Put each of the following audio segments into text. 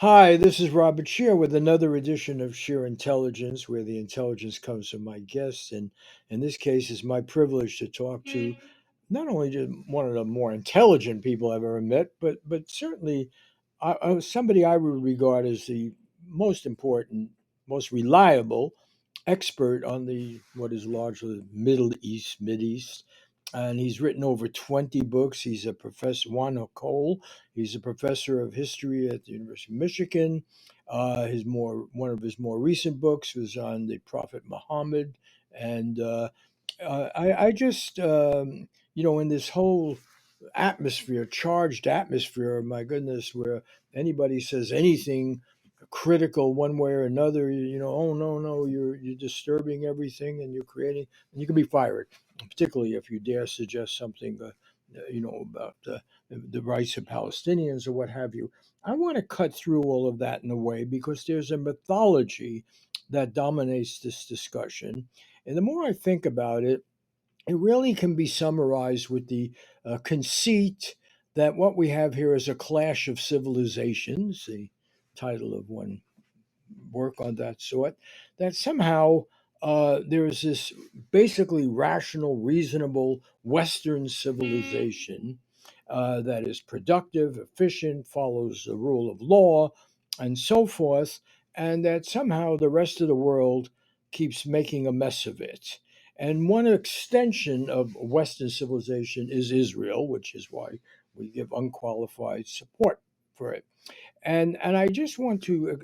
Hi, this is Robert Shear with another edition of Sheer Intelligence, where the intelligence comes from my guests. And in this case, it's my privilege to talk to not only just one of the more intelligent people I've ever met, but certainly somebody I would regard as the most important, most reliable expert on the what is largely Middle East, Mid East, and he's written over 20 books. He's a professor, Juan Cole. He's a professor of history at the University of Michigan. His more one of his more recent books was on the Prophet Muhammad, and I just in this whole atmosphere, charged atmosphere, my goodness, where anybody says anything critical one way or another, oh no, you're disturbing everything and you're creating, and you can be fired, particularly if you dare suggest something, about the rights of Palestinians or what have you. I want to cut through all of that in a way because there's a mythology that dominates this discussion, and the more I think about it, it really can be summarized with the conceit that what we have here is a clash of civilizations, the title of one work on that sort, that somehow there is this basically rational, reasonable Western civilization that is productive, efficient, follows the rule of law, and so forth, and that somehow the rest of the world keeps making a mess of it. And one extension of Western civilization is Israel, which is why we give unqualified support for it. And I just want to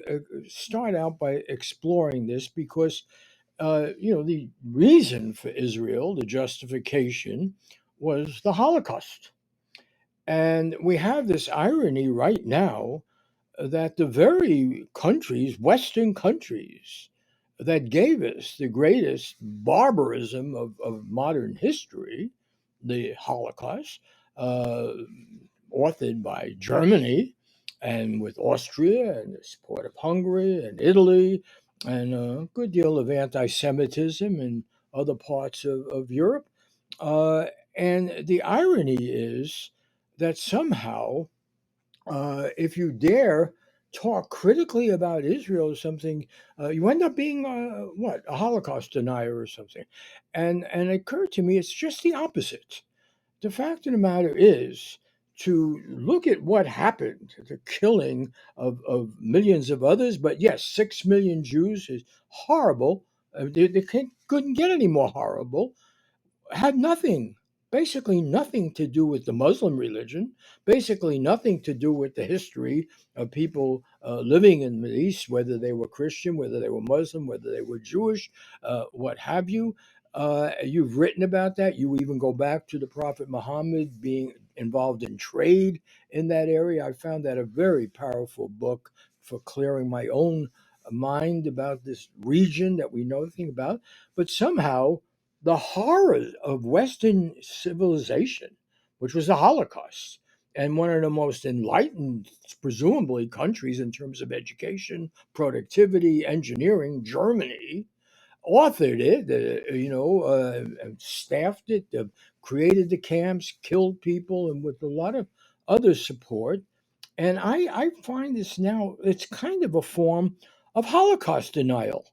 start out by exploring this because the reason for Israel, the justification, was the Holocaust, and we have this irony right now that the very countries, Western countries, that gave us the greatest barbarism of modern history, the Holocaust, uh, authored by Germany and with Austria and the support of Hungary and Italy and a good deal of anti Semitism in other parts of Europe. Uh, and the irony is that somehow if you dare talk critically about Israel or something, you end up being what, a Holocaust denier or something. And it occurred to me it's just the opposite. The fact of the matter is, to look at what happened, the killing of millions of others, but yes, 6 million Jews is horrible. They couldn't get any more horrible, had nothing, basically nothing to do with the Muslim religion, basically nothing to do with the history of people living in the East, whether they were Christian, whether they were Muslim, whether they were Jewish, what have you. You've written about that. You even go back to the Prophet Muhammad being involved in trade in that area. I found that a very powerful book for clearing my own mind about this region that we know nothing about. But somehow the horror of Western civilization, which was the Holocaust, and one of the most enlightened, presumably, countries in terms of education, productivity, engineering, Germany, authored it, staffed it, created the camps, killed people, and with a lot of other support. And I find this now, it's kind of a form of Holocaust denial.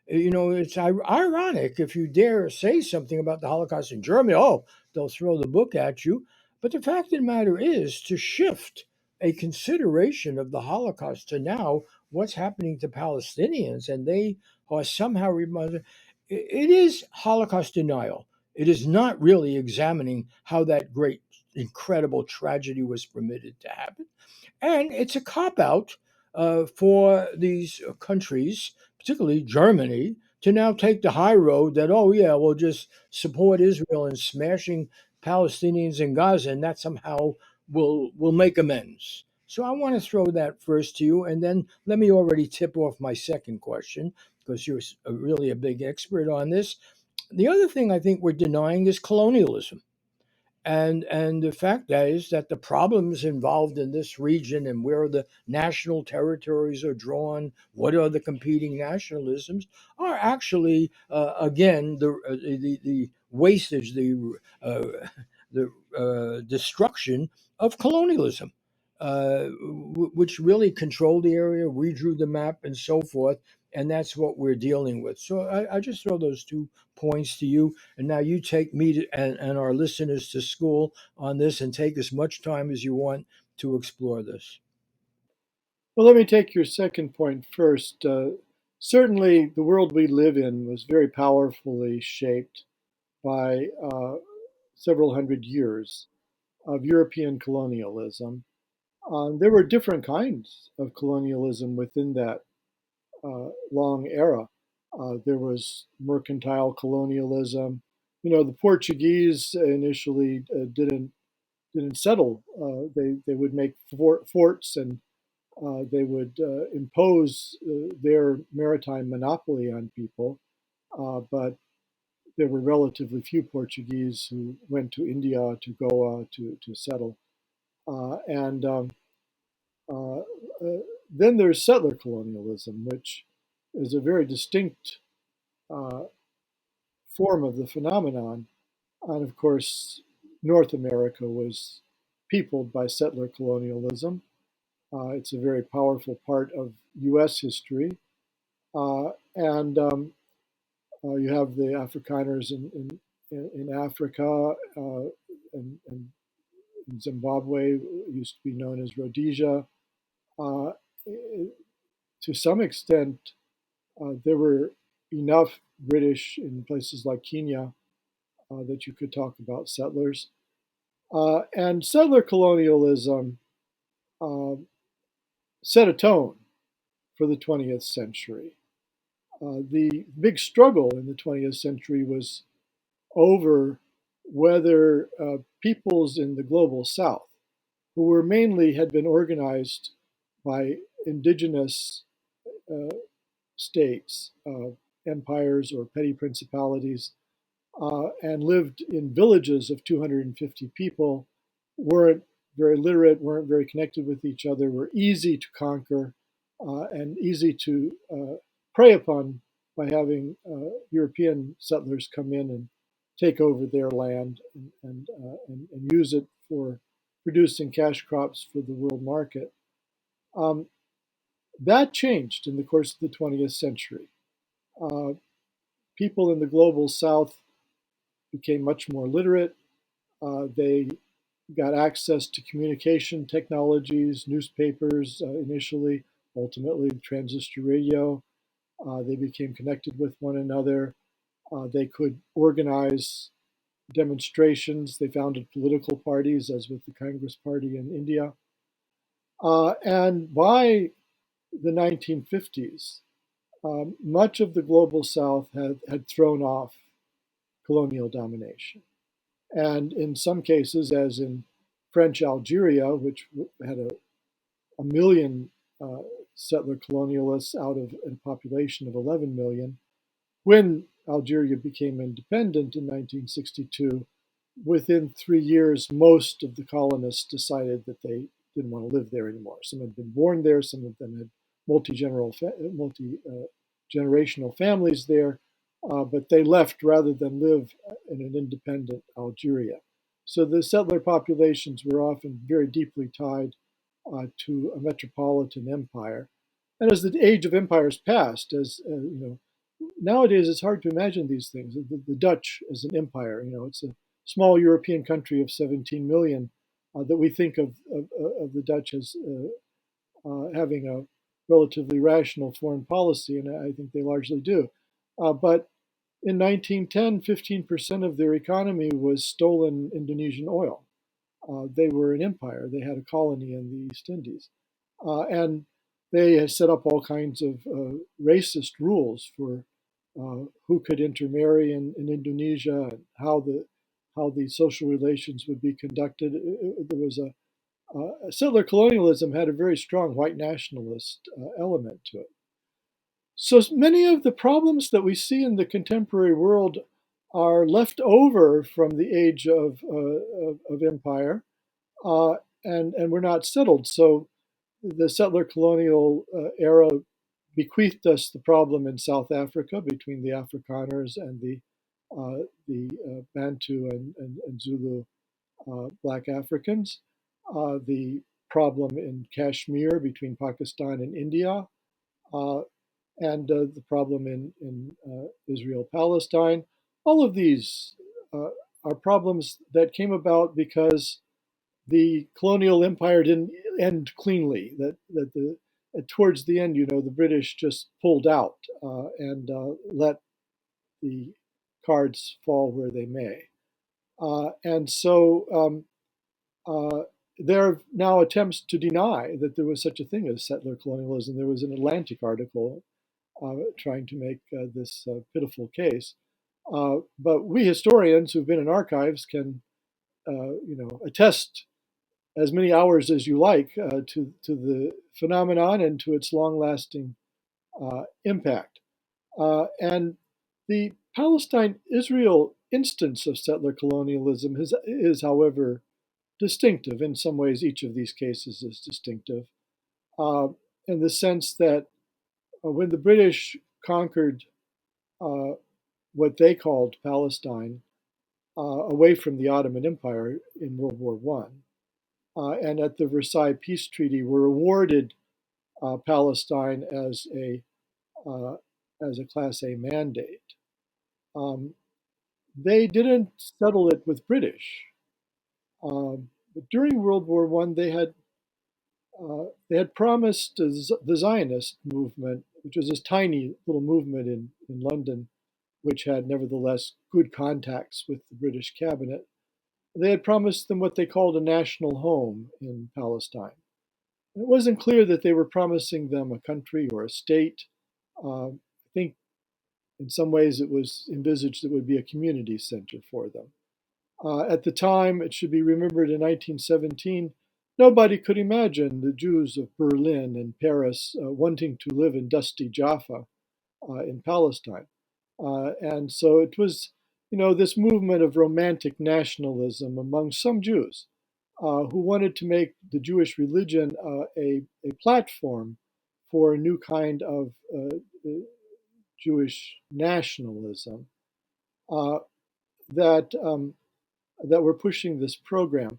It's ironic if you dare say something about the Holocaust in Germany. Oh, they'll throw the book at you. But the fact of the matter is to shift a consideration of the Holocaust to now what's happening to Palestinians, and they are somehow reminded. It is Holocaust denial. It is not really examining how that great, incredible tragedy was permitted to happen. And it's a cop out for these countries, particularly Germany, to now take the high road that, oh, yeah, we'll just support Israel in smashing Palestinians in Gaza, and that somehow will make amends. So I want to throw that first to you, and then let me already tip off my second question because you're really a big expert on this. The other thing I think we're denying is colonialism. And the fact is that the problems involved in this region and where the national territories are drawn, what are the competing nationalisms, are actually again the wastage, uh, the destruction of colonialism. which really controlled the area, redrew the map, and so forth. And that's what we're dealing with. So I just throw those 2 points to you. And now you take me and our listeners to school on this and take as much time as you want to explore this. Well, let me take your second point first. Certainly, the world we live in was very powerfully shaped by several hundred years of European colonialism. There were different kinds of colonialism within that long era. There was mercantile colonialism. The Portuguese initially didn't settle. They would make forts, and they would impose their maritime monopoly on people. But there were relatively few Portuguese who went to India, to Goa, to settle. And uh, uh, Then there's settler colonialism, which is a very distinct uh, form of the phenomenon. And of course, North America was peopled by settler colonialism. It's a very powerful part of US history. And You have the Afrikaners in Africa, and in Zimbabwe, used to be known as Rhodesia. Uh, to some extent, there were enough British in places like Kenya that you could talk about settlers. And settler colonialism uh, set a tone for the 20th century. The big struggle in the 20th century was over whether peoples in the global south, who were mainly had been organized by indigenous uh, states, empires or petty principalities, and lived in villages of 250 people, weren't very literate, weren't very connected with each other, were easy to conquer and easy to prey upon by having European settlers come in and take over their land and use it for producing cash crops for the world market. Um, that changed in the course of the 20th century. Uh, People in the global south became much more literate. They got access to communication technologies, newspapers initially, ultimately transistor radio. They became connected with one another. They could organize demonstrations. They founded political parties, as with the Congress Party in India. And by the 1950s, much of the global south had thrown off colonial domination. And in some cases, as in French Algeria, which had a million uh, settler colonialists out of a population of 11 million, when Algeria became independent in 1962, within 3 years, most of the colonists decided that they didn't want to live there anymore. Some had been born there, some of them had multi-generational families there, but they left rather than live in an independent Algeria. So the settler populations were often very deeply tied to a metropolitan empire. And as the age of empires passed, as nowadays it's hard to imagine these things. The Dutch as an empire, it's a small European country of 17 million that we think of the Dutch as having a relatively rational foreign policy, and I think they largely do. But in 1910, 15% of their economy was stolen Indonesian oil. They were an empire. They had a colony in the East Indies. And they had set up all kinds of racist rules for who could intermarry in Indonesia and how the social relations would be conducted. There was settler colonialism had a very strong white nationalist element to it. So many of the problems that we see in the contemporary world are left over from the age of empire, uh, and were not settled. So the settler colonial era bequeathed us the problem in South Africa between the Afrikaners and the Bantu and Zulu Black Africans. The problem in Kashmir between Pakistan and India, uh, and the problem in Israel-Palestine. All of these uh, are problems that came about because the colonial empire didn't end cleanly. Towards the end, the British just pulled out and let the cards fall where they may. And so uh, there are now attempts to deny that there was such a thing as settler colonialism. There was an Atlantic article trying to make this pitiful case. But we historians who've been in archives can, attest as many hours as you like to the phenomenon and to its long-lasting impact. And the Palestine-Israel instance of settler colonialism is, however, distinctive. In some ways, each of these cases is distinctive uh, in the sense that when the British conquered uh, what they called Palestine away from the Ottoman Empire in World War One, and at the Versailles Peace Treaty were awarded Palestine uh, as a Class A mandate. Um, they didn't settle it with British, but during World War One they had promised the Zionist movement, which was this tiny little movement in London, which had nevertheless good contacts with the British cabinet. They had promised them what they called a national home in Palestine. It wasn't clear that they were promising them a country or a state. I think in some ways it was envisaged it would be a community center for them. At the time, it should be remembered in 1917, nobody could imagine the Jews of Berlin and Paris wanting to live in dusty Jaffa in Palestine. And so it was, this movement of romantic nationalism among some Jews who wanted to make the Jewish religion a platform for a new kind of Jewish nationalism uh, that that were pushing this program.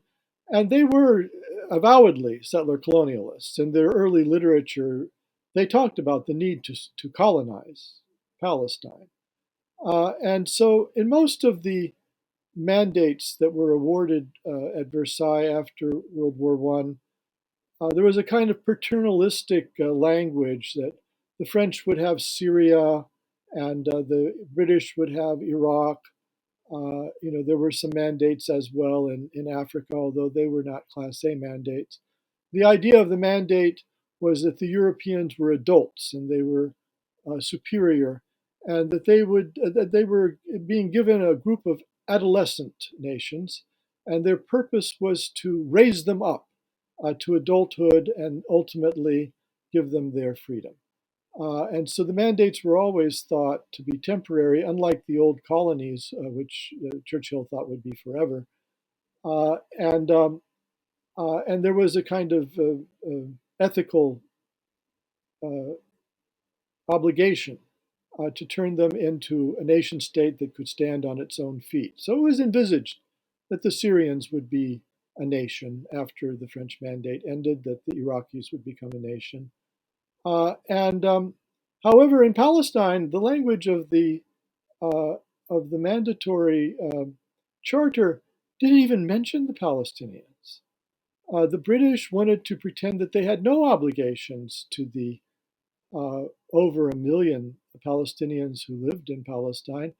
And they were avowedly settler colonialists. In their early literature, they talked about the need to colonize Palestine. And so, in most of the mandates that were awarded at Versailles after World War One, there was a kind of paternalistic language that the French would have Syria and the British would have Iraq. There were some mandates as well in Africa, although they were not Class A mandates. The idea of the mandate was that the Europeans were adults and they were superior, and that they were being given a group of adolescent nations, and their purpose was to raise them up to adulthood and ultimately give them their freedom. And so the mandates were always thought to be temporary, unlike the old colonies, which Churchill thought would be forever. Uh, and and there was a kind of ethical uh, obligation to turn them into a nation state that could stand on its own feet. So it was envisaged that the Syrians would be a nation after the French mandate ended, that the Iraqis would become a nation. And however, in Palestine, the language uh, of the mandatory charter didn't even mention the Palestinians. The British wanted to pretend that they had no obligations to the over a million Palestinians who lived in Palestine.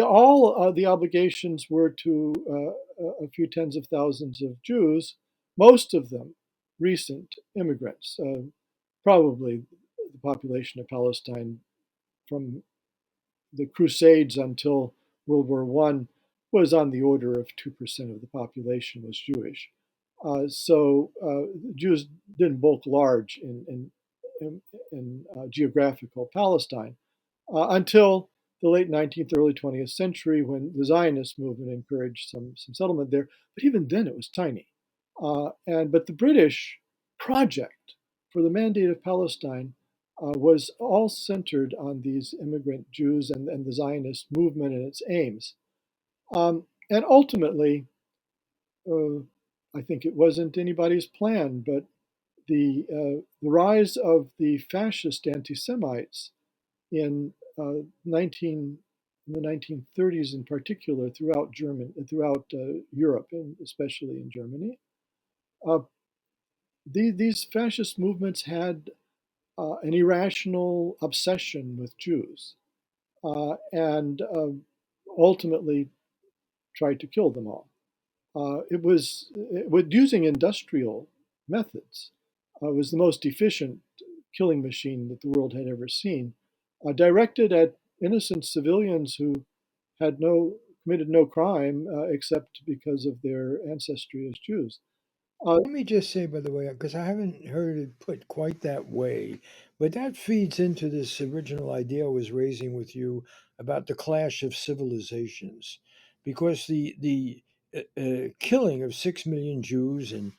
All the obligations were to a few tens of thousands of Jews, most of them recent immigrants. Probably the population of Palestine from the Crusades until World War One was on the order of 2% of the population was Jewish. So Jews didn't bulk large in geographical Palestine until the late 19th, early 20th century when the Zionist movement encouraged some settlement there. But even then, it was tiny. But the British project for the Mandate of Palestine was all centered on these immigrant Jews and the Zionist movement and its aims. And ultimately, uh, I think it wasn't anybody's plan, but the rise of the fascist anti-Semites in 19 in the 1930s, in particular, throughout Europe, and especially in Germany, uh, these fascist movements had an irrational obsession with Jews, and ultimately tried to kill them all. With using industrial methods. Was the most efficient killing machine that the world had ever seen, directed at innocent civilians who had no committed no crime except because of their ancestry as Jews. Uh, Let me just say, by the way, because I haven't heard it put quite that way, but that feeds into this original idea I was raising with you about the clash of civilizations, because the killing of 6 million Jews and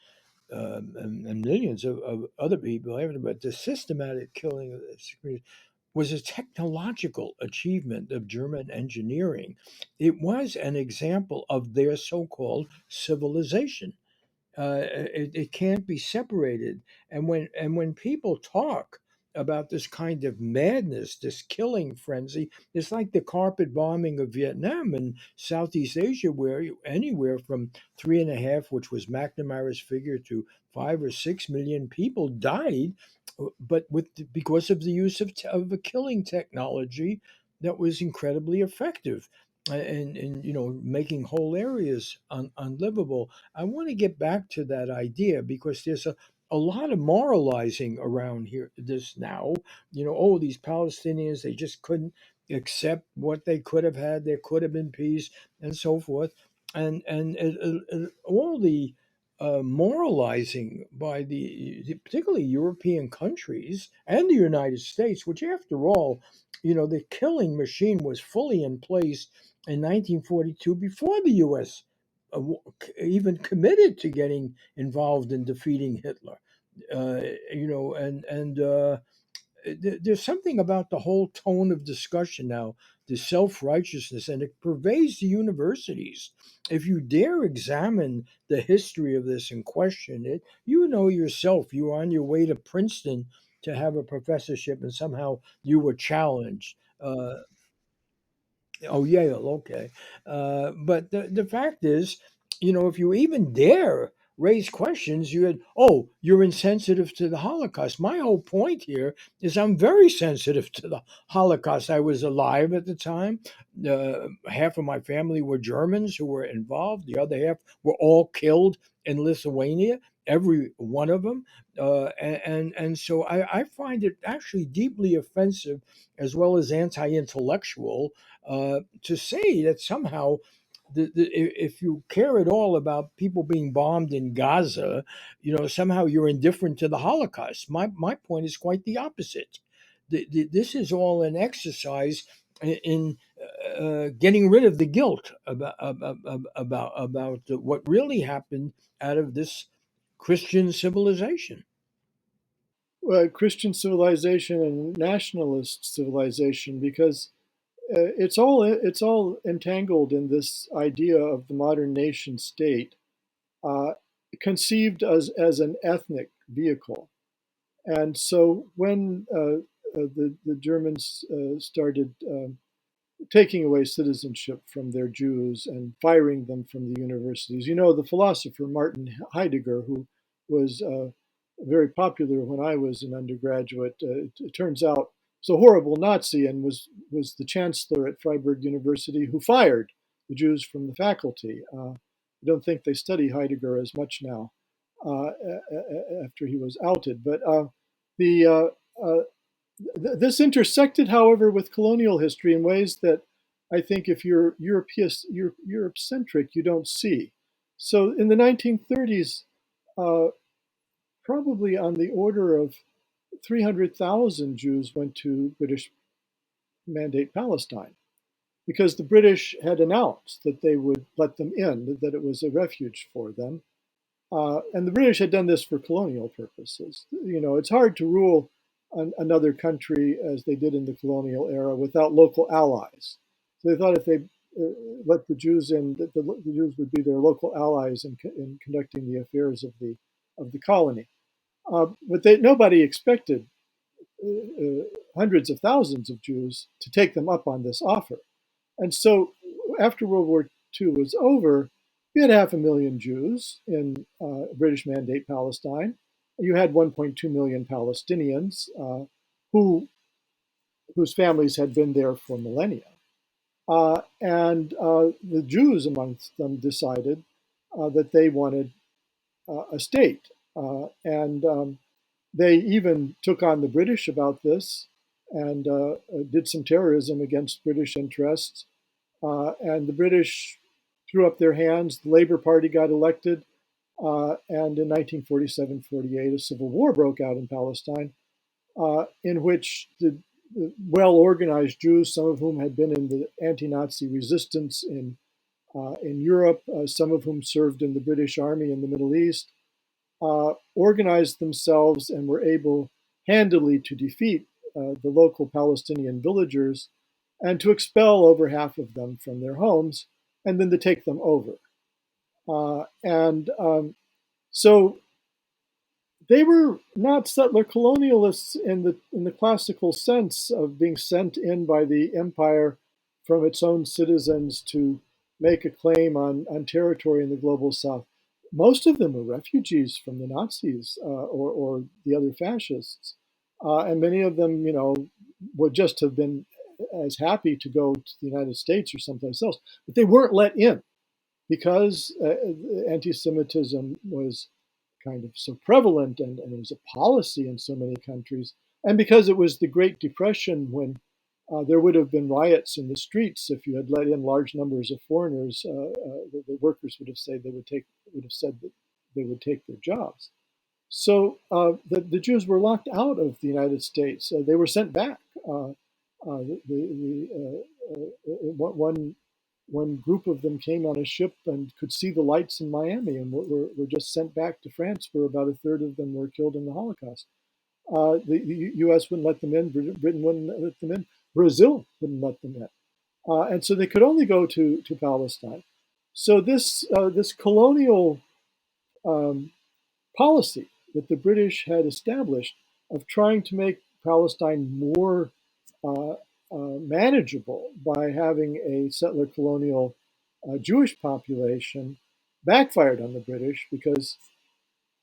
millions of other people, but the systematic killing of this was a technological achievement of German engineering. It was an example of their so-called civilization. It can't be separated. And when people talk about this kind of madness, this killing frenzy, it's like the carpet bombing of Vietnam and Southeast Asia, where anywhere from 3.5, which was McNamara's figure, to 5 or 6 million people died, but because of the use of a killing technology that was incredibly effective. And making whole areas unlivable. I want to get back to that idea because there's a lot of moralizing around here this now. Oh, these Palestinians, they just couldn't accept what they could have had. There could have been peace and so forth. And all the moralizing by particularly European countries and the United States, which after all, the killing machine was fully in place in 1942 before the U.S. Even committed to getting involved in defeating Hitler. Uh, there's something about the whole tone of discussion now, the self righteousness, and it pervades the universities. If you dare examine the history of this and question it, you know yourself, you were on your way to Princeton to have a professorship, and somehow you were challenged. Oh, Yale, okay. But the fact is, if you even dare raise questions, you're insensitive to the Holocaust. My whole point here is I'm very sensitive to the Holocaust. I was alive at the time. Half of my family were Germans who were involved. The other half were all killed in Lithuania, every one of them. And so I find it actually deeply offensive as well as anti-intellectual to say that somehow if you care at all about people being bombed in Gaza, somehow you're indifferent to the Holocaust. My point is quite the opposite. This is all an exercise in getting rid of the guilt about what really happened out of this Christian civilization. Christian civilization and nationalist civilization, because it's all entangled in this idea of the modern nation state, uh, conceived as an ethnic vehicle. And so when the Germans started taking away citizenship from their Jews and firing them from the universities. The philosopher Martin Heidegger, who was very popular when I was an undergraduate, it turns out was a horrible Nazi and was the chancellor at Freiburg University who fired the Jews from the faculty. I don't think they study Heidegger as much now after he was outed. But the this intersected, however, with colonial history in ways that I think if you're Europe-centric, you don't see. So in the 1930s, uh, probably on the order of 300,000 Jews went to British Mandate Palestine because the British had announced that they would let them in, that it was a refuge for them. And the British had done this for colonial purposes. It's hard to rule another country as they did in the colonial era without local allies. So they thought if they let the Jews in, that the Jews would be their local allies in conducting the affairs of the colony. But nobody expected hundreds of thousands of Jews to take them up on this offer. And so after World War II was over, you had 500,000 Jews in British Mandate Palestine. You had 1.2 million Palestinians who whose families had been there for millennia. And the Jews amongst them decided that they wanted a state. And they even took on the British about this and did some terrorism against British interests. And the British threw up their hands. The Labour Party got elected. And in 1947-48, a civil war broke out in Palestine, in which the well-organized Jews, some of whom had been in the anti-Nazi resistance in Europe, some of whom served in the British Army in the Middle East, organized themselves and were able handily to defeat the local Palestinian villagers and to expel over half of them from their homes and then to take them over. So they were not settler colonialists in the classical sense of being sent in by the empire from its own citizens to make a claim on territory in the global south. Most of them were refugees from the Nazis or the other fascists, and many of them, would just have been as happy to go to the United States or someplace else, but they weren't let in because anti-Semitism was kind of so prevalent and it was a policy in so many countries. And because it was the Great Depression when there would have been riots in the streets if you had let in large numbers of foreigners, the workers would have said that they would take their jobs. So the Jews were locked out of the United States. They were sent back. One group of them came on a ship and could see the lights in Miami and were just sent back to France, where about a third of them were killed in the Holocaust. The U.S. wouldn't let them in. Britain wouldn't let them in. Brazil wouldn't let them in. And so they could only go to Palestine. So this colonial policy that the British had established of trying to make Palestine more manageable by having a settler colonial Jewish population backfired on the British because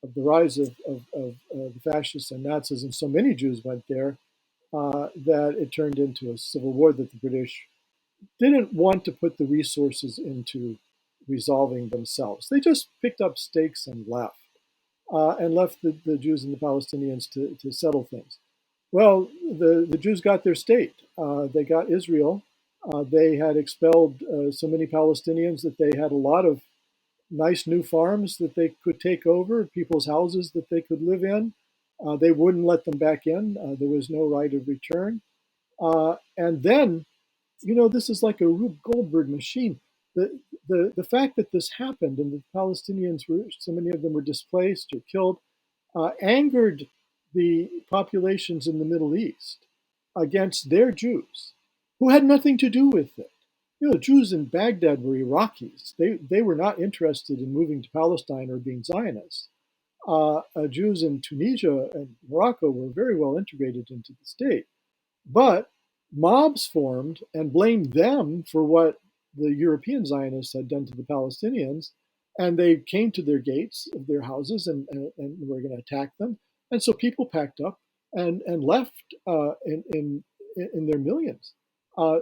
of the rise of the fascists and Nazis, and so many Jews went there that it turned into a civil war that the British didn't want to put the resources into resolving themselves. They just picked up stakes and left the Jews and the Palestinians to settle things. Well, the Jews got their state. They got Israel. They had expelled so many Palestinians that they had a lot of nice new farms that they could take over, people's houses that they could live in. They wouldn't let them back in. There was no right of return. And then, this is like a Rube Goldberg machine. The fact that this happened and the Palestinians so many of them were displaced or killed, angered the populations in the Middle East against their Jews, who had nothing to do with it. The Jews in Baghdad were Iraqis. They were not interested in moving to Palestine or being Zionists. Jews in Tunisia and Morocco were very well integrated into the state. But mobs formed and blamed them for what the European Zionists had done to the Palestinians. And they came to their gates of their houses and were going to attack them. And so people packed up and left in their millions.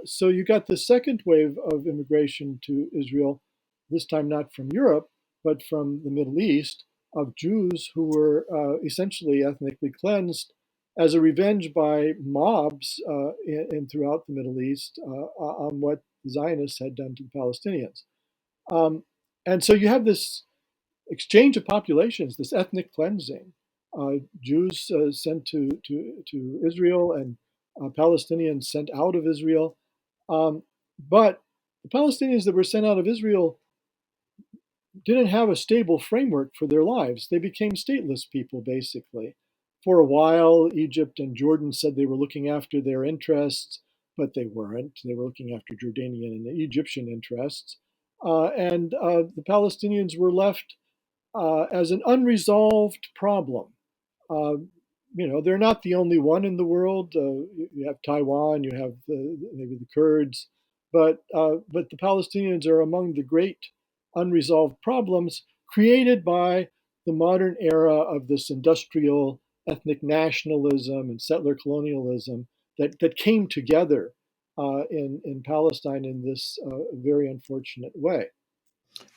So you got the second wave of immigration to Israel, this time not from Europe, but from the Middle East, of Jews who were essentially ethnically cleansed as a revenge by mobs throughout the Middle East on what the Zionists had done to the Palestinians. And so you have this exchange of populations, this ethnic cleansing. Jews sent to Israel and Palestinians sent out of Israel. But the Palestinians that were sent out of Israel didn't have a stable framework for their lives. They became stateless people, basically. For a while, Egypt and Jordan said they were looking after their interests. but they weren't. They were looking after Jordanian and Egyptian interests. And the Palestinians were left as an unresolved problem. Uh, they're not the only one in the world. You have Taiwan, you have maybe the Kurds, but the Palestinians are among the great unresolved problems created by the modern era of this industrial ethnic nationalism and settler colonialism that came together in Palestine in this very unfortunate way.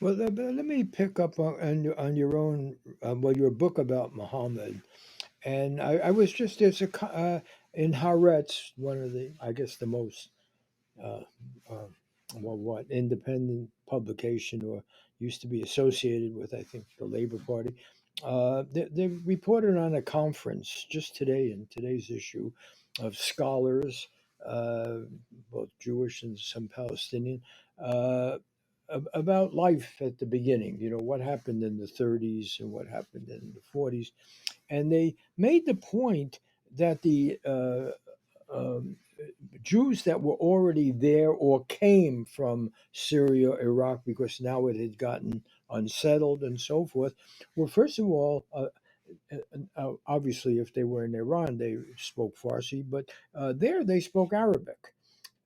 Well, let me pick up on your own, well, your book about Muhammad. And I was just, in Haaretz, one of the, I guess, the most uh, uh, well, what independent publication, or used to be associated with, I think, the Labor Party. They reported on a conference just today in today's issue of scholars, uh, both Jewish and some Palestinian, uh, about life at the beginning. You know, what happened in the 30s and what happened in the 40s. And they made the point that the um, Jews that were already there or came from Syria, Iraq, because now it had gotten unsettled and so forth, were first of all, obviously, if they were in Iran, they spoke Farsi, but there they spoke Arabic.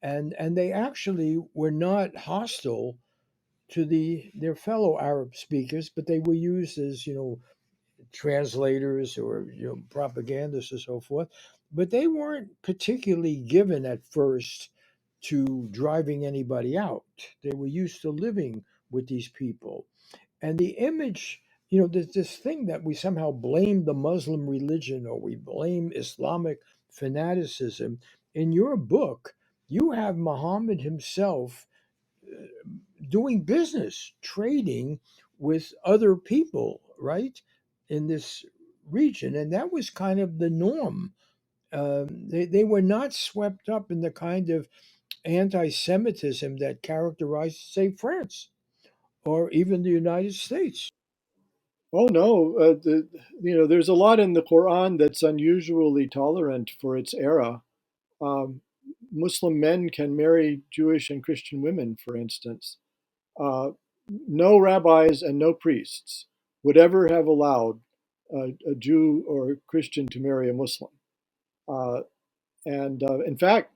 And they actually were not hostile to their fellow Arab speakers, but they were used as, translators or, propagandists and so forth. But they weren't particularly given at first to driving anybody out. They were used to living with these people. And the image, there's this thing that we somehow blame the Muslim religion or we blame Islamic fanaticism. In your book, you have Muhammad himself doing business, trading with other people, right, in this region. And that was kind of the norm. They were not swept up in the kind of anti Semitism that characterized, say, France or even the United States. Oh no, there's a lot in the Quran that's unusually tolerant for its era. Um, Muslim men can marry Jewish and Christian women, for instance. Uh, no rabbis and no priests would ever have allowed a Jew or a Christian to marry a Muslim. Uh, and in fact,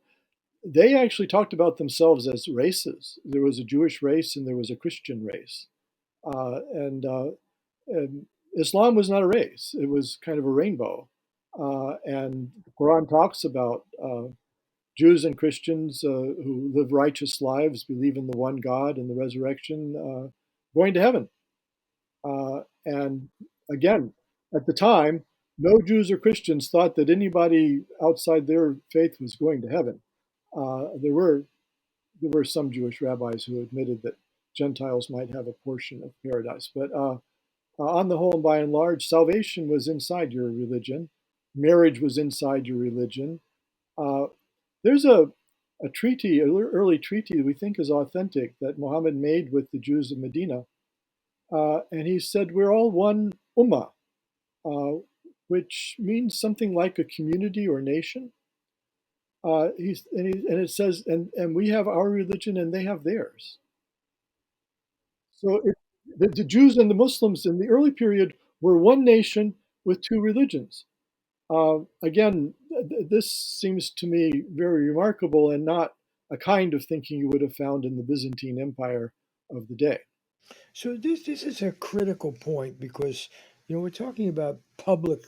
they actually talked about themselves as races. There was a Jewish race and there was a Christian race. And Islam was not a race, it was kind of a rainbow. And the Quran talks about Jews and Christians who live righteous lives, believe in the one God and the resurrection, going to heaven. And again, at the time, no Jews or Christians thought that anybody outside their faith was going to heaven. There were some Jewish rabbis who admitted that Gentiles might have a portion of paradise, but on the whole and by and large, salvation was inside your religion. Marriage was inside your religion. Uh, there's a treaty, an early treaty that we think is authentic that Muhammad made with the Jews of Medina. And he said, we're all one ummah, uh, which means something like a community or nation. And it says, and we have our religion and they have theirs. So the Jews and the Muslims in the early period were one nation with two religions. Again, this seems to me very remarkable and not a kind of thinking you would have found in the Byzantine Empire of the day. So this is a critical point because we're talking about public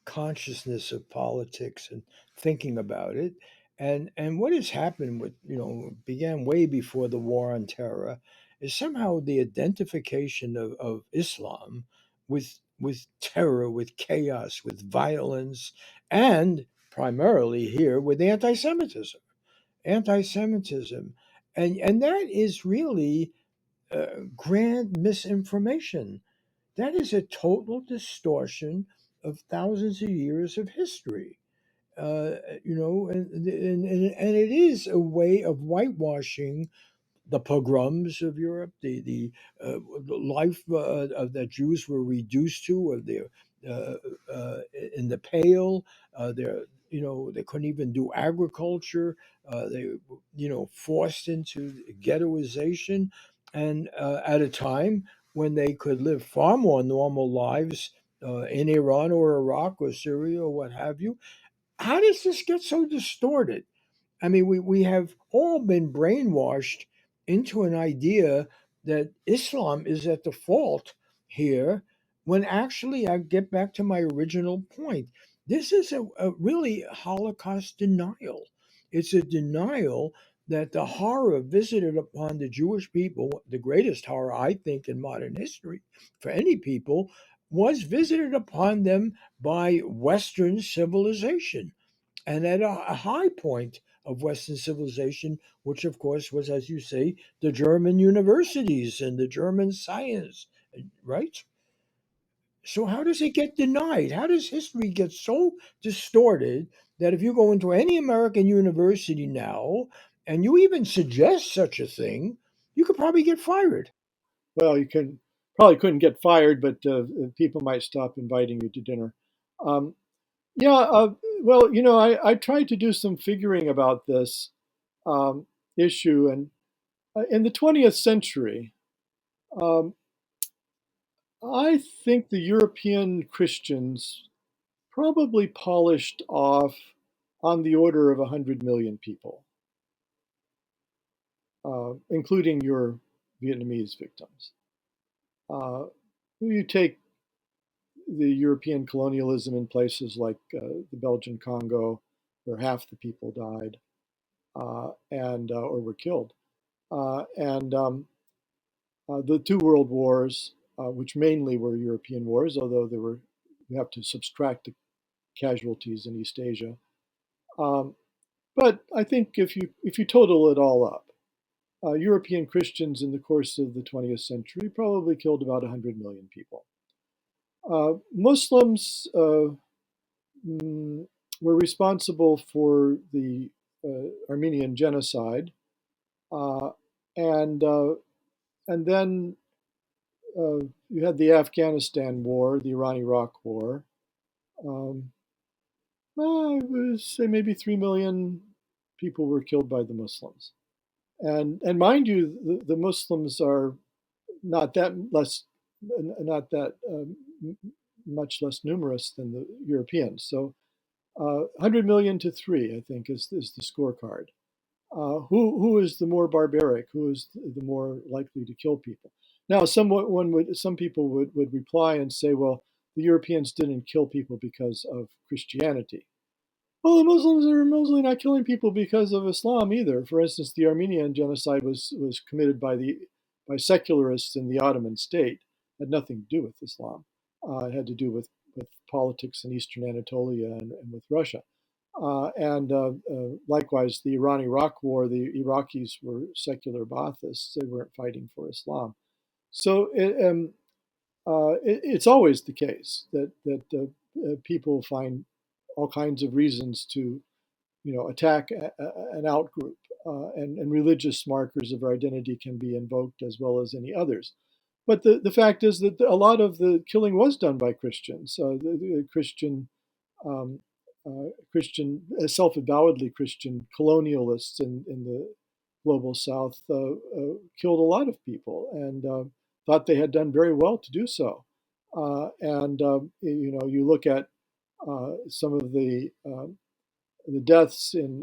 consciousness of politics and thinking about it, and what has happened with began way before the war on terror is somehow the identification of Islam with terror, with chaos, with violence, and primarily here with anti-Semitism, and that is really grand misinformation. That is a total distortion of thousands of years of history. And it is a way of whitewashing the pogroms of Europe, the life that Jews were reduced to, of their uh, in the Pale, their they couldn't even do agriculture. They, forced into ghettoization, and at a time when they could live far more normal lives in Iran or Iraq or Syria or what have you. How does this get so distorted? I mean, we have all been brainwashed into an idea that Islam is at the fault here, when actually, I get back to my original point. This is a really Holocaust denial. It's a denial that the horror visited upon the Jewish people, the greatest horror, I think, in modern history for any people, was visited upon them by Western civilization, and at a high point of Western civilization, which of course was, as you say, the German universities and the German science, right? So how does it get denied? How does history get so distorted that if you go into any American university now and you even suggest such a thing, you could probably get fired? Well, you can probably couldn't get fired, but people might stop inviting you to dinner. Um, yeah, well, I tried to do some figuring about this um, issue, and in the 20th century, um, I think the European Christians probably polished off on the order of 100 million people, including your Vietnamese victims. Uh, you take the European colonialism in places like the Belgian Congo, where half the people died and or were killed, and the two world wars, which mainly were European wars, although there were you have to subtract the casualties in East Asia. Um, but I think if you total it all up, European Christians in the course of the 20th century probably killed about 100 million people. Muslims mm, were responsible for the Armenian genocide, uh, and uh, and then you had the Afghanistan war, the Iran-Iraq war. Um, I would say maybe 3 million people were killed by the Muslims, and mind you, the Muslims are not that less, not that much less numerous than the Europeans. So 100 million to three, I think, is the scorecard. Who is the more barbaric? Who is the more likely to kill people? Now, some people would reply and say, well, the Europeans didn't kill people because of Christianity. Well, the Muslims are mostly not killing people because of Islam either. For instance, the Armenian genocide was committed by secularists in the Ottoman state. It had nothing to do with Islam. It had to do with politics in Eastern Anatolia and with Russia. And likewise, the Iran-Iraq war, the Iraqis were secular Baathists. They weren't fighting for Islam. So it's always the case that people find all kinds of reasons to, attack an outgroup, and religious markers of identity can be invoked as well as any others. But the fact is that a lot of the killing was done by Christians. The um, self-avowedly Christian colonialists in the global South killed a lot of people and thought they had done very well to do so. And you look at some of the deaths in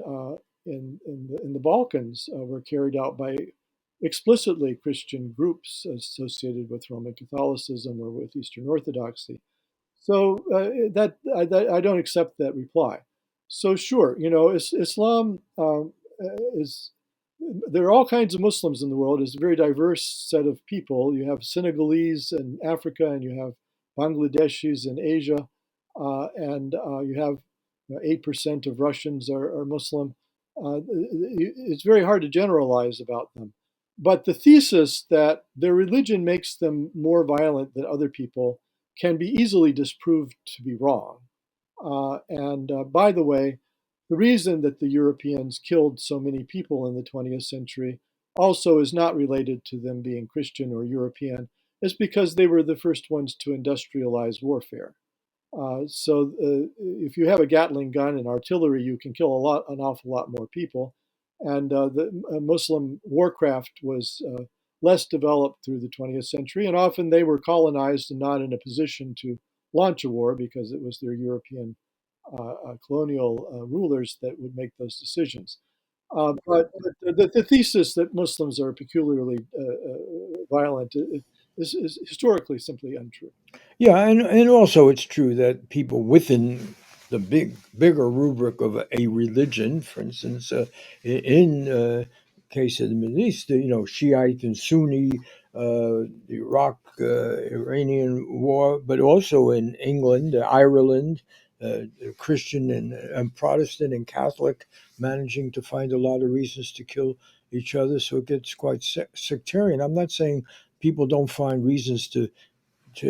the Balkans were carried out by explicitly Christian groups associated with Roman Catholicism or with Eastern Orthodoxy. So I don't accept that reply. So sure, Islam is there are all kinds of Muslims in the world. It's a very diverse set of people. You have Senegalese in Africa, and you have Bangladeshis in Asia, and you have 8% of Russians are Muslim. It's very hard to generalize about them. But the thesis that their religion makes them more violent than other people can be easily disproved to be wrong. And by the way, the reason that the Europeans killed so many people in the 20th century also is not related to them being Christian or European. It's because they were the first ones to industrialize warfare. If you have a Gatling gun and artillery, you can kill an awful lot more people. And the Muslim warcraft was less developed through the 20th century, and often they were colonized and not in a position to launch a war because it was their European colonial rulers that would make those decisions. But the thesis that Muslims are peculiarly violent is historically simply untrue. Yeah, and also it's true that people within the bigger rubric of a religion, for instance, in case of the Middle East, Shiite and Sunni, the Iraq Iranian war, but also in England, Ireland, Christian and Protestant and Catholic managing to find a lot of reasons to kill each other, so it gets quite sectarian. I'm not saying people don't find reasons to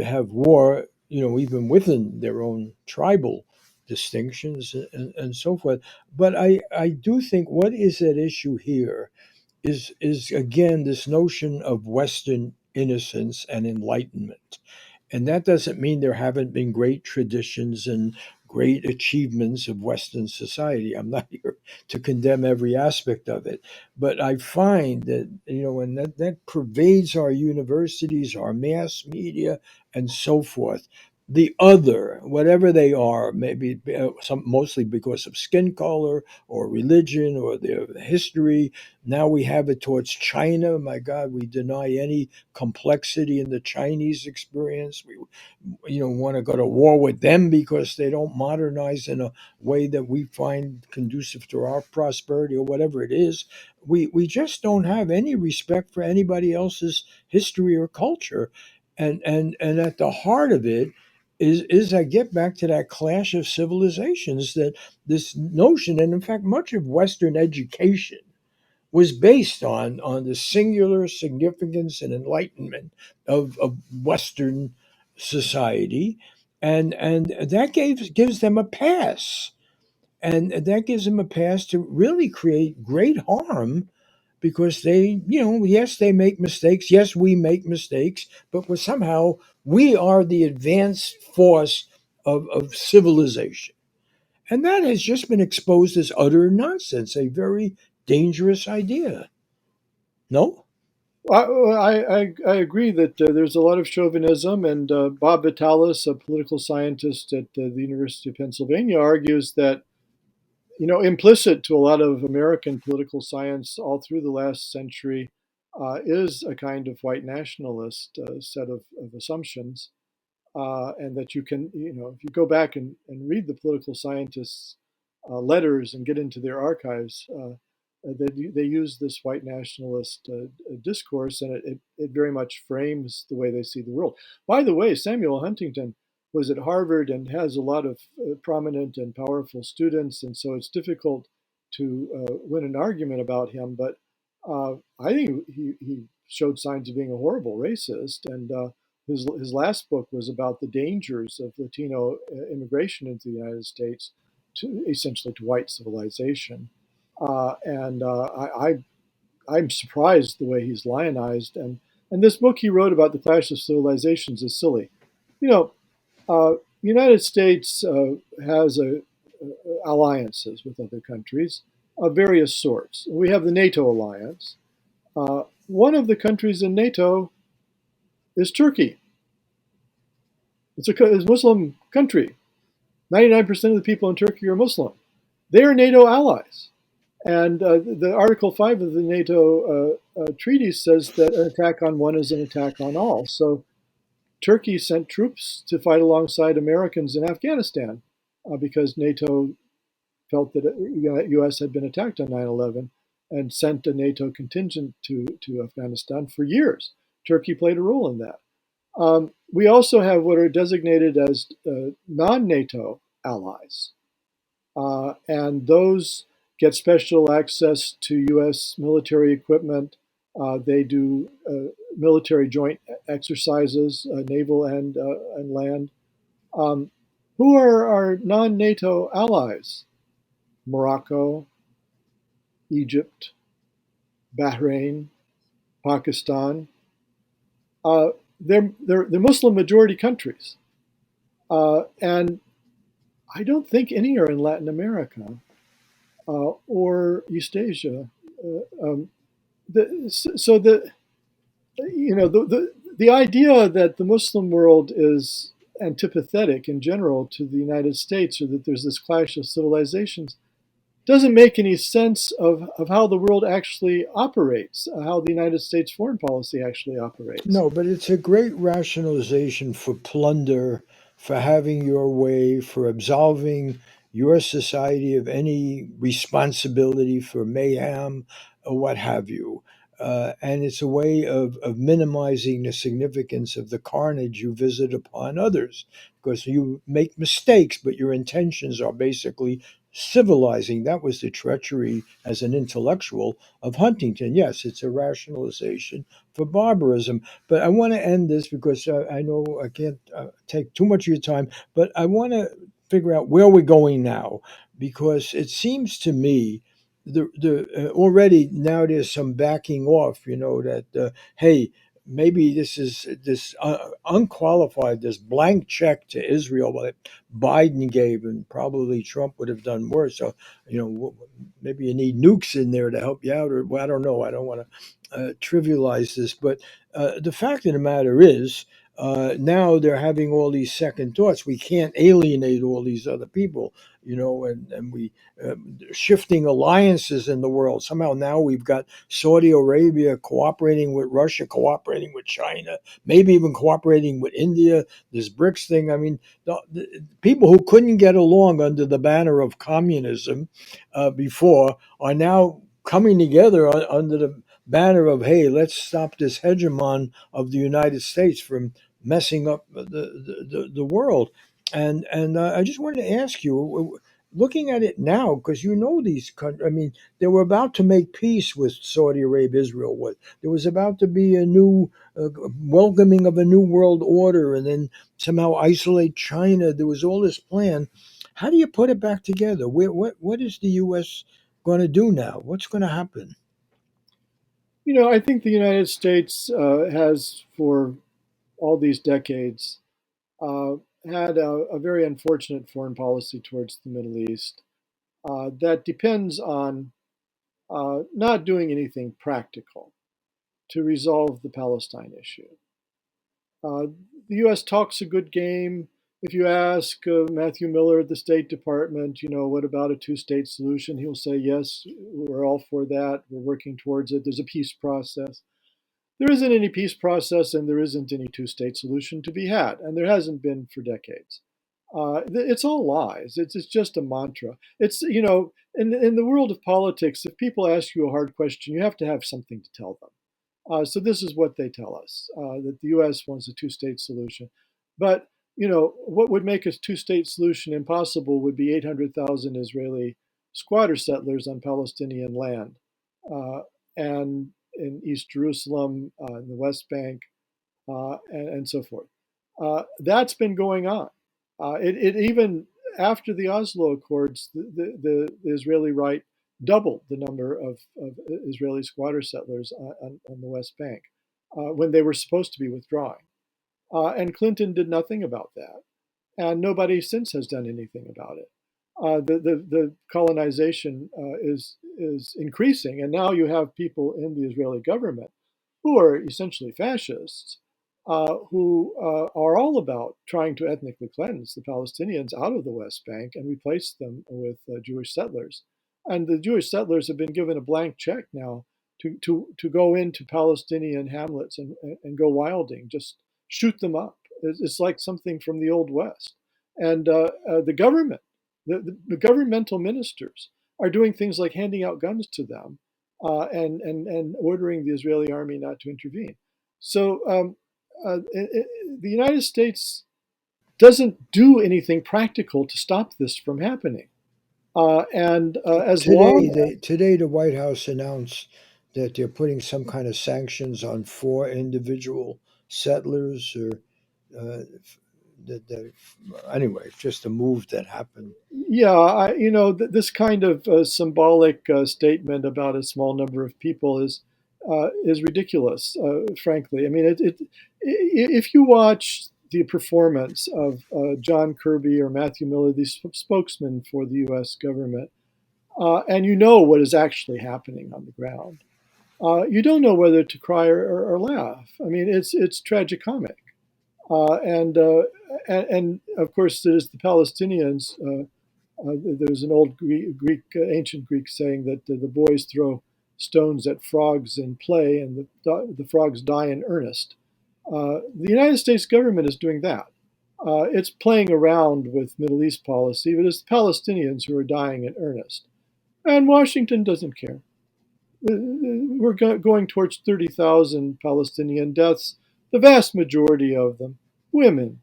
have war, even within their own tribal distinctions and so forth. But I do think what is at issue here is again this notion of Western innocence and enlightenment. And that doesn't mean there haven't been great traditions and great achievements of Western society. I'm not here to condemn every aspect of it. But I find that, and that pervades our universities, our mass media, and so forth. The other, whatever they are, maybe mostly because of skin color or religion or their history. Now we have it towards China. My God, we deny any complexity in the Chinese experience. We, want to go to war with them because they don't modernize in a way that we find conducive to our prosperity or whatever it is. We just don't have any respect for anybody else's history or culture, and at the heart of it is I get back to that clash of civilizations, that this notion, and in fact much of Western education was based on the singular significance and enlightenment of Western society, and that gives them a pass, and that gives them a pass to really create great harm because they, yes, they make mistakes. Yes, we make mistakes, but somehow we are the advanced force of civilization. And that has just been exposed as utter nonsense, a very dangerous idea. No? I agree that there's a lot of chauvinism, and Bob Vitalis, a political scientist at the University of Pennsylvania, argues that implicit to a lot of American political science all through the last century is a kind of white nationalist set of assumptions, and that you can, if you go back and read the political scientists' letters and get into their archives, they use this white nationalist discourse, and it very much frames the way they see the world. By the way, Samuel Huntington was at Harvard and has a lot of prominent and powerful students, and so it's difficult to win an argument about him. But I think he showed signs of being a horrible racist, and his last book was about the dangers of Latino immigration into the United States, to essentially to white civilization. And I'm surprised the way he's lionized. And this book he wrote about the clash of civilizations is silly. You know, United States has alliances with other countries of various sorts. We have the NATO alliance. One of the countries in NATO is Turkey. It's a Muslim country. 99% of the people in Turkey are Muslim. They are NATO allies. And the Article 5 of the NATO treaty says that an attack on one is an attack on all. So Turkey sent troops to fight alongside Americans in Afghanistan because NATO felt that the U.S. had been attacked on 9/11 and sent a NATO contingent to Afghanistan for years. Turkey played a role in that. We also have what are designated as non-NATO allies, and those get special access to U.S. military equipment. They do military joint exercises, naval and land. Um, who are our non-NATO allies? Morocco, Egypt, Bahrain, Pakistan. They're Muslim majority countries. And I don't think any are in Latin America or East Asia. So the idea that the Muslim world is antipathetic in general to the United States, or that there's this clash of civilizations, doesn't make any sense of how the world actually operates, how the United States foreign policy actually operates. No, but it's a great rationalization for plunder, for having your way, for absolving your society of any responsibility for mayhem or what have you. And it's a way of minimizing the significance of the carnage you visit upon others because you make mistakes, but your intentions are basically civilizing. That was the treachery as an intellectual of Huntington. Yes, it's a rationalization for barbarism. But I want to end this because I know I can't take too much of your time, but I want to figure out where we're going now because it seems to me the already now there's some backing off. You know that hey. Maybe this is this unqualified, this blank check to Israel that Biden gave, and probably Trump would have done worse. So, maybe you need nukes in there to help you out, or well, I don't know. I don't want to trivialize this, but the fact of the matter is, now they're having all these second thoughts. We can't alienate all these other people, and we shifting alliances in the world. Somehow now we've got Saudi Arabia cooperating with Russia, cooperating with China, maybe even cooperating with India. This BRICS thing. I mean, the people who couldn't get along under the banner of communism before are now coming together under the banner of, hey, let's stop this hegemon of the United States from messing up the world. And I just wanted to ask you, looking at it now, because these countries, I mean, they were about to make peace with Saudi Arabia, Israel. What there was about to be a new welcoming of a new world order, and then somehow isolate China. There was all this plan. How do you put it back together? What is the U.S. going to do now? What's going to happen? I think the United States has, for all these decades, uh, had a very unfortunate foreign policy towards the Middle East that depends on not doing anything practical to resolve the Palestine issue. Uh, the U.S. talks a good game. If you ask Matthew Miller at the State Department, what about a two-state solution? He'll say, yes, we're all for that. We're working towards it. There's a peace process. There isn't any peace process, and there isn't any two-state solution to be had, and there hasn't been for decades. It's all lies. It's just a mantra. It's in the world of politics, if people ask you a hard question, you have to have something to tell them. So this is what they tell us, that the U.S. wants a two-state solution. But what would make a two-state solution impossible would be 800,000 Israeli squatter settlers on Palestinian land, and in East Jerusalem, in the West Bank, and so forth. That's been going on. It even after the Oslo Accords, the Israeli right doubled the number of Israeli squatter settlers on the West Bank when they were supposed to be withdrawing. And Clinton did nothing about that. And nobody since has done anything about it. The colonization is increasing, and now you have people in the Israeli government who are essentially fascists, who are all about trying to ethnically cleanse the Palestinians out of the West Bank and replace them with Jewish settlers. And the Jewish settlers have been given a blank check now to go into Palestinian hamlets and go wilding, just shoot them up. It's like something from the Old West. And the government, the governmental ministers are doing things like handing out guns to them and ordering the Israeli army not to intervene. So the United States doesn't do anything practical to stop this from happening. And as long Today the White House announced that they're putting some kind of sanctions on four individual settlers, or uh, that anyway, it's just a move that happened. Yeah, this kind of symbolic statement about a small number of people is ridiculous. Frankly, I mean, if you watch the performance of John Kirby or Matthew Miller, these spokesmen for the U.S. government, and you know what is actually happening on the ground. You don't know whether to cry or laugh. I mean, it's tragicomic, and, and of course there's the Palestinians. There's an old ancient Greek saying that the boys throw stones at frogs in play, and the frogs die in earnest. The United States government is doing that. It's playing around with Middle East policy, but it's the Palestinians who are dying in earnest. And Washington doesn't care. We're going towards 30,000 Palestinian deaths, the vast majority of them women,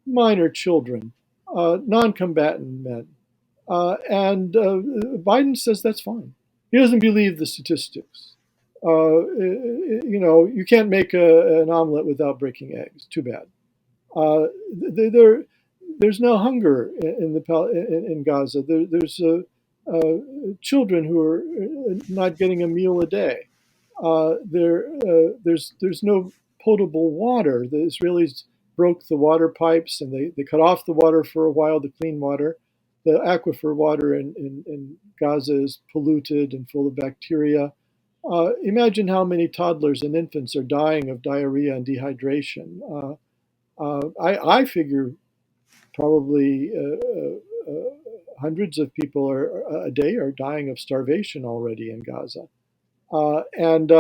minor children, non combatant men. And Biden says that's fine. He doesn't believe the statistics. You can't make an omelet without breaking eggs. Too bad. Uh, there, there's no hunger in Gaza. There's children who are not getting a meal a day. There's no potable water. The Israelis broke the water pipes and they cut off the water for a while, the clean water. The aquifer water in Gaza is polluted and full of bacteria. Imagine how many toddlers and infants are dying of diarrhea and dehydration. I figure probably hundreds of people a day are dying of starvation already in Gaza, and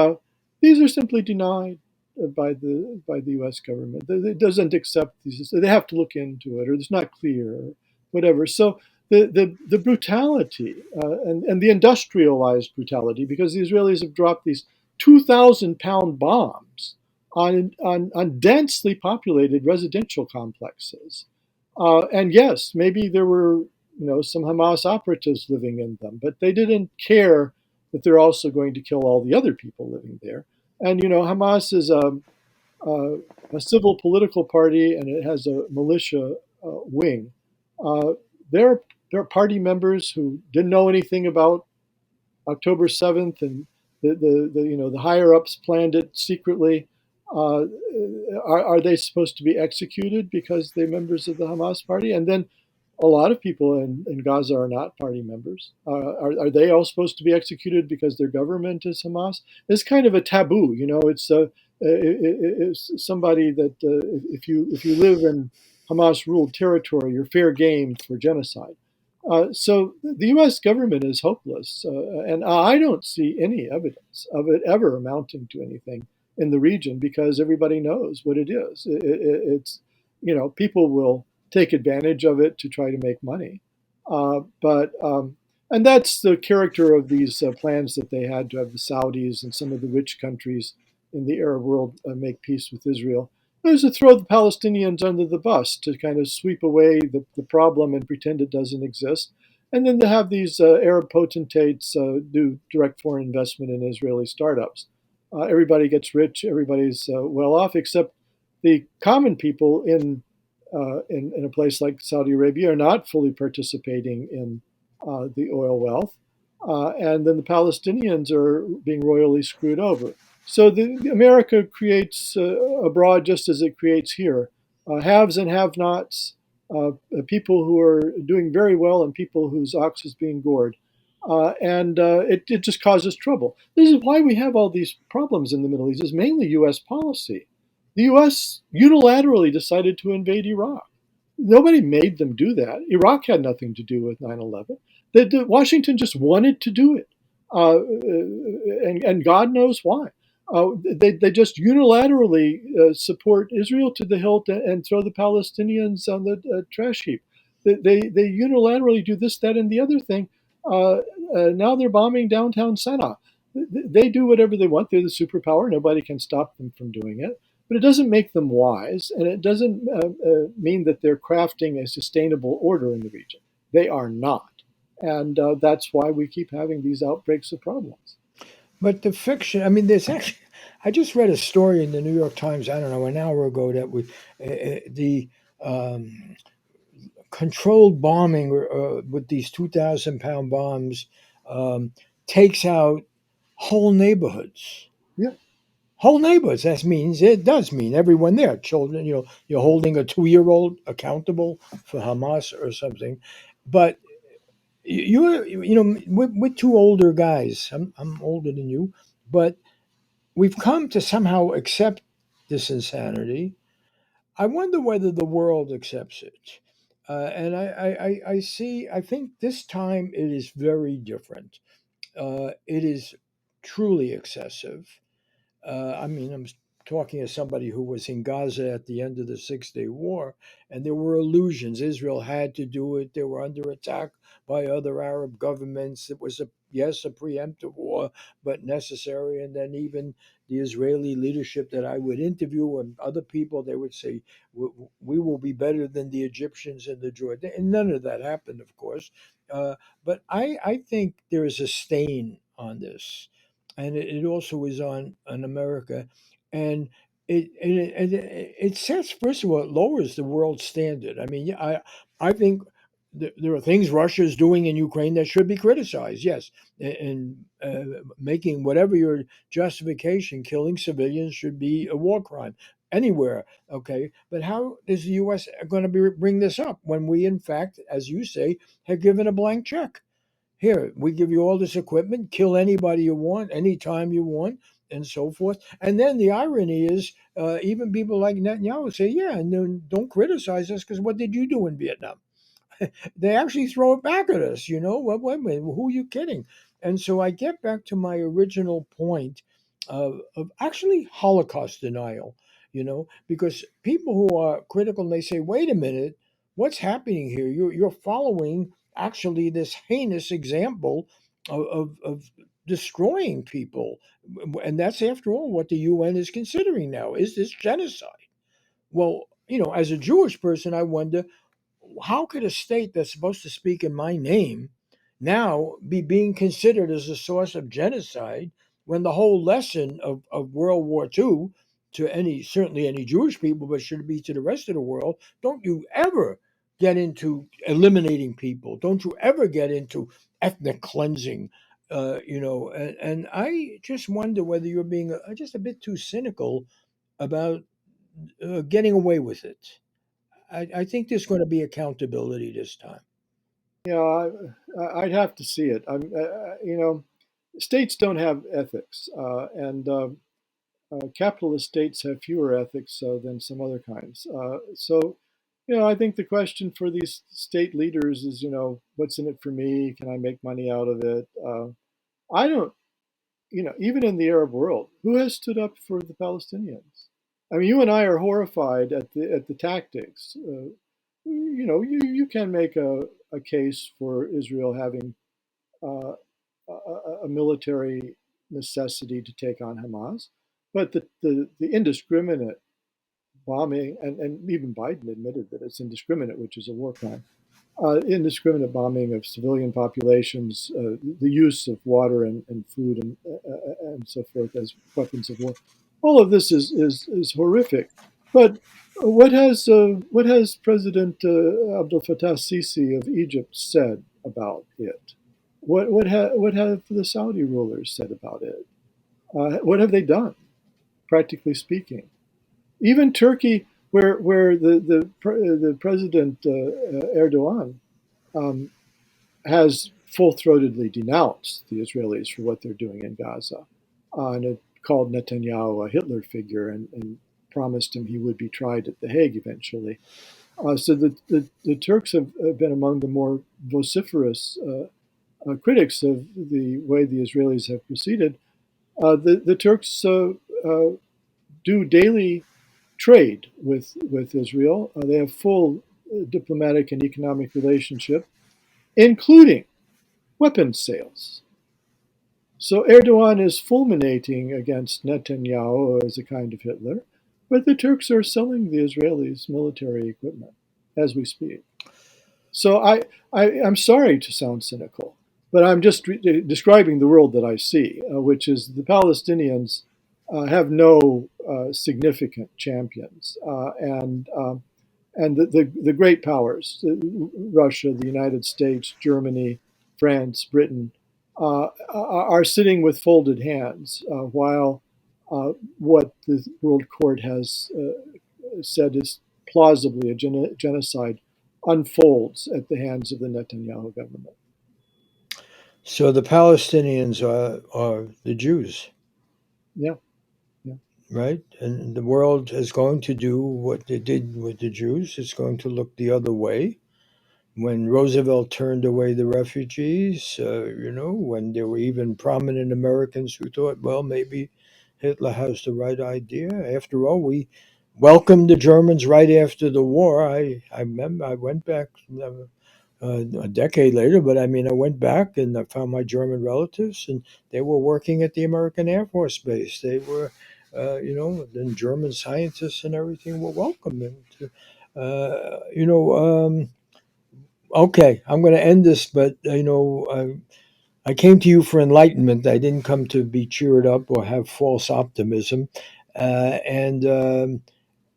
these are simply denied by the U.S. government. It doesn't accept these. They have to look into it, or it's not clear, or whatever. So the brutality and the industrialized brutality, because the Israelis have dropped these 2,000-pound bombs on densely populated residential complexes. And yes, maybe there were some Hamas operatives living in them, but they didn't care that they're also going to kill all the other people living there. And Hamas is a civil political party, and it has a militia wing. Uh, there are party members who didn't know anything about October 7th, and the higher ups planned it secretly. Uh, are they supposed to be executed because they're members of the Hamas party? And then a lot of people in Gaza are not party members. Are they all supposed to be executed because their government is Hamas? It's kind of a taboo, it's somebody that if you live in Hamas ruled territory, you're fair game for genocide. So the U.S. government is hopeless, and I don't see any evidence of it ever amounting to anything in the region because everybody knows what it is. It's people will take advantage of it to try to make money, but and that's the character of these plans that they had to have the Saudis and some of the rich countries in the Arab world make peace with Israel. It was to throw the Palestinians under the bus to kind of sweep away the problem and pretend it doesn't exist. And then to have these Arab potentates do direct foreign investment in Israeli startups. Everybody gets rich, everybody's well off, except the common people in a place like Saudi Arabia are not fully participating in the oil wealth. And then the Palestinians are being royally screwed over. So America creates abroad just as it creates here haves and have nots, people who are doing very well and people whose ox is being gored. And it just causes trouble. This is why we have all these problems in the Middle East. It's mainly U.S. policy. The U.S. unilaterally decided to invade Iraq. Nobody made them do that. Iraq had nothing to do with 9/11. Washington just wanted to do it, and God knows why. They just unilaterally support Israel to the hilt and throw the Palestinians on the trash heap. They unilaterally do this, that, and the other thing. Now they're bombing downtown Sana'a. They do whatever they want. They're the superpower. Nobody can stop them from doing it. But it doesn't make them wise, and it doesn't mean that they're crafting a sustainable order in the region. They are not. And that's why we keep having these outbreaks of problems. But the fiction, I mean, there's actually, I just read a story in the New York Times, I don't know, an hour ago that the um, controlled bombing with these 2,000-pound bombs um, takes out whole neighborhoods. Yeah. whole neighborhoods. That means it does mean everyone there. Children, you're holding a 2-year-old accountable for Hamas or something. But we're two older guys. I'm older than you, but we've come to somehow accept this insanity. I wonder whether the world accepts it. And I see, I think this time it is very different. It is truly excessive. I mean, I'm talking as somebody who was in Gaza at the end of the Six-Day War, and there were illusions. Israel had to do it. They were under attack by other Arab governments. It was yes, a preemptive war, but necessary. And then even the Israeli leadership that I would interview and other people, they would say, "We will be better than the Egyptians and the Jordanians." And none of that happened, of course. But I think there is a stain on this, and it also is on America, and it sets, first of all, it lowers the world standard. I mean, yeah, I think there are things Russia is doing in Ukraine that should be criticized. Yes, and making whatever your justification, killing civilians should be a war crime anywhere. Okay, but how is the U.S. going to bring this up when we, in fact, as you say, have given a blank check? Here, we give you all this equipment, kill anybody you want, anytime you want, and so forth. And then the irony is, even people like Netanyahu say, yeah, and then don't criticize us because what did you do in Vietnam? They actually throw it back at us. Wait a minute, who are you kidding? And so I get back to my original point of actually Holocaust denial. Because people who are critical, and they say, wait a minute, what's happening here? You're following actually this heinous example of destroying people, and that's, after all, what the UN is considering now. Is this genocide? Well, as a Jewish person, I wonder, how could a state that's supposed to speak in my name now be being considered as a source of genocide, when the whole lesson of World War II, to certainly any Jewish people, but should be to the rest of the world, don't you ever get into eliminating people. Don't you ever get into ethnic cleansing. And I just wonder whether you're being just a bit too cynical about getting away with it. I think there's going to be accountability this time. Yeah, I'd have to see it. States don't have ethics, and capitalist states have fewer ethics than some other kinds. I think the question for these state leaders is, what's in it for me? Can I make money out of it? I don't, even in the Arab world, who has stood up for the Palestinians? I mean, you and I are horrified at the tactics. You can make a case for Israel having uh, a military necessity to take on Hamas, but the indiscriminate bombing, and even Biden admitted that it's indiscriminate, which is a war crime. Indiscriminate bombing of civilian populations, the use of water and food and so forth as weapons of war. All of this is horrific. But what has President Abdel Fattah Sisi of Egypt said about it? What have the Saudi rulers said about it? What have they done, practically speaking? Even Turkey, where the president Erdogan um, has full-throatedly denounced the Israelis for what they're doing in Gaza, and it called Netanyahu a Hitler figure, and promised him he would be tried at The Hague eventually. So the Turks have been among the more vociferous critics of the way the Israelis have proceeded. The Turks do daily trade with Israel. They have full diplomatic and economic relationship, including weapons sales. So Erdogan is fulminating against Netanyahu as a kind of Hitler, but the Turks are selling the Israelis military equipment as we speak. So I'm sorry to sound cynical, but I'm just describing the world that I see, which is the Palestinians have no significant champions, and the great powers, Russia, the United States, Germany, France, Britain, are sitting with folded hands while what the World Court has said is plausibly a genocide unfolds at the hands of the Netanyahu government. So the Palestinians are the Jews, Yeah, yeah. right? And the world is going to do what they did with the Jews. It's going to look the other way. When Roosevelt turned away the refugees, when there were even prominent Americans who thought, well, maybe Hitler has the right idea. After all, we welcomed the Germans right after the war. I remember I went back a decade later, but I mean, I went back and I found my German relatives, and they were working at the American Air Force Base. They were, then German scientists and everything were welcome. And, okay, I'm going to end this, but I came to you for enlightenment. I didn't come to be cheered up or have false optimism. And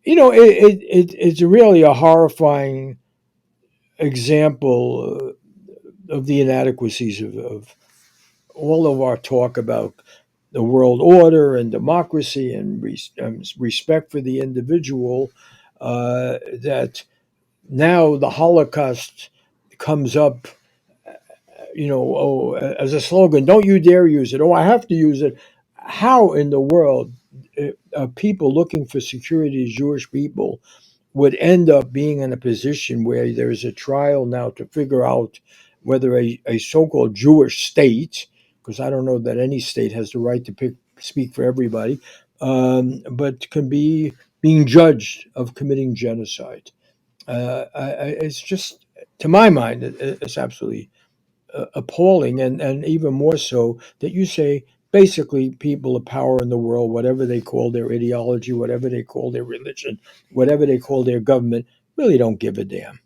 it's really a horrifying example of the inadequacies of all of our talk about the world order and democracy and respect for the individual. That now the Holocaust comes up, as a slogan. Don't you dare use it. Oh, I have to use it. How in the world people looking for security, Jewish people, would end up being in a position where there's a trial now to figure out whether a so-called Jewish state, because I don't know that any state has the right to speak for everybody, but can be being judged of committing genocide. It's just, to my mind, it's absolutely appalling, and even more so that you say basically people of power in the world, whatever they call their ideology, whatever they call their religion, whatever they call their government, really don't give a damn.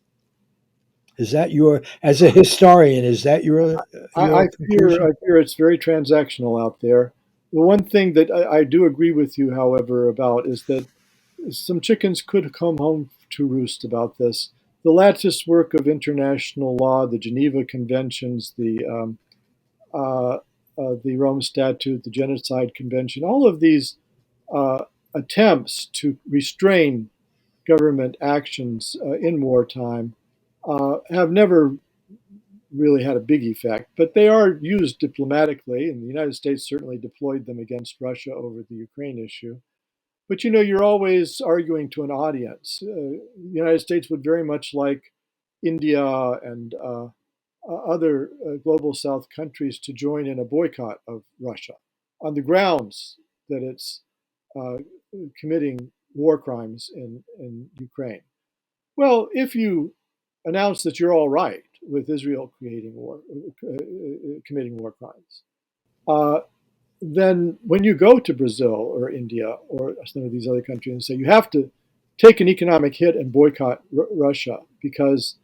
Is that your, as a historian, is that your I conclusion? fear it's very transactional out there. The one thing that I do agree with you, however, about is that some chickens could come home to roost about this. The lattice work of international law, the Geneva Conventions, the Rome Statute, the Genocide Convention, all of these uh, attempts to restrain government actions in wartime have never really had a big effect, but they are used diplomatically, and the United States certainly deployed them against Russia over the Ukraine issue. But you're always arguing to an audience. The United States would very much like India and other global South countries to join in a boycott of Russia on the grounds that it's uh, committing war crimes in Ukraine. Well, if you announce that you're all right with Israel committing war crimes, uh, then when you go to Brazil or India or some of these other countries and say you have to take an economic hit and boycott Russia because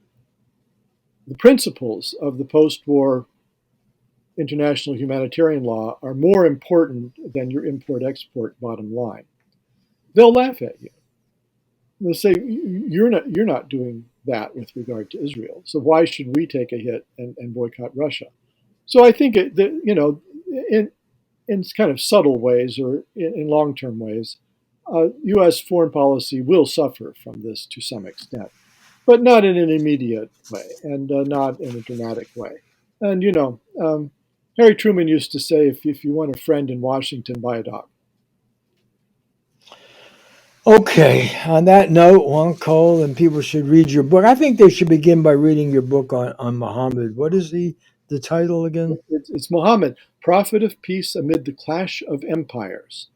the principles of the post-war international humanitarian law are more important than your import-export bottom line, they'll laugh at you. They'll say you're not doing that with regard to Israel. So why should we take a hit and boycott Russia? So I think in kind of subtle ways or in long-term ways, U.S. foreign policy will suffer from this to some extent, but not in an immediate way and not in a dramatic way. And Harry Truman used to say, if you want a friend in Washington, buy a dog. Okay, on that note, Juan Cole, and people should read your book. I think they should begin by reading your book on Muhammad. What is the title again? It's Muhammad, prophet of peace amid the clash of empires.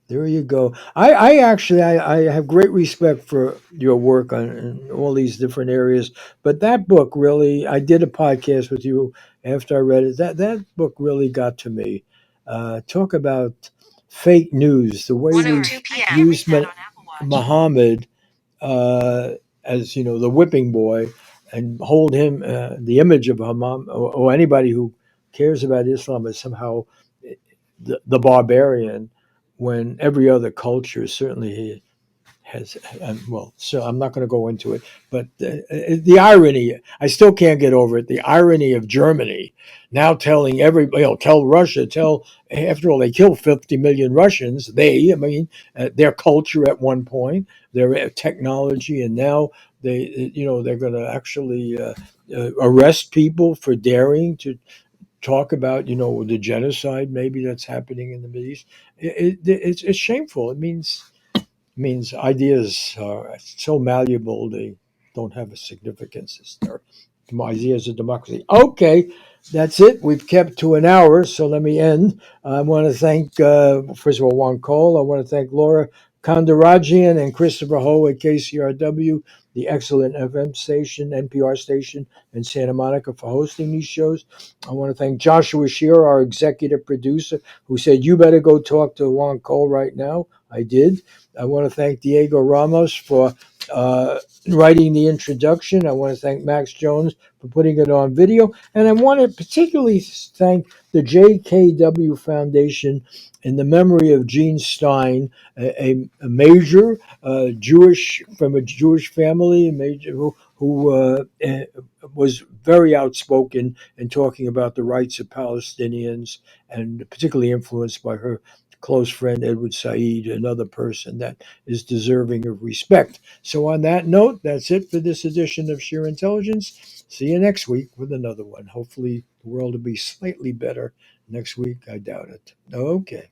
There you go. I actually I have great respect for your work on in all these different areas, but that book really, I did a podcast with you after I read it. That book really got to me. Talk about fake news, the way we've used Muhammad as the whipping boy, and hold him the image of Hammam, or anybody who cares about Islam as somehow the barbarian, when every other culture certainly has, well, so I'm not going to go into it, but the irony, I still can't get over it. The irony of Germany now telling everybody, tell Russia, after all, they killed 50 million Russians. I mean, their culture at one point, their technology, and now they're going to actually arrest people for daring to talk about, the genocide maybe that's happening in the Middle East. It's shameful. It means ideas are so malleable they don't have a significance as their ideas of democracy. Okay, that's it. We've kept to an hour, so let me end. I want to thank, first of all, Juan Cole. I want to thank Laura Kondarajian and Christopher Ho at KCRW, the excellent FM station, NPR station in Santa Monica, for hosting these shows. I want to thank Joshua Shearer, our executive producer, who said, "You better go talk to Juan Cole right now." I did. I want to thank Diego Ramos for writing the introduction. I want to thank Max Jones for putting it on video. And I want to particularly thank the JKW Foundation in the memory of Gene Stein, a major Jewish, from a Jewish family, a major who was very outspoken in talking about the rights of Palestinians, and particularly influenced by her close friend Edward Said, another person that is deserving of respect. So, on that note, that's it for this edition of Sheer Intelligence. See you next week with another one. Hopefully, the world will be slightly better next week. I doubt it. Okay.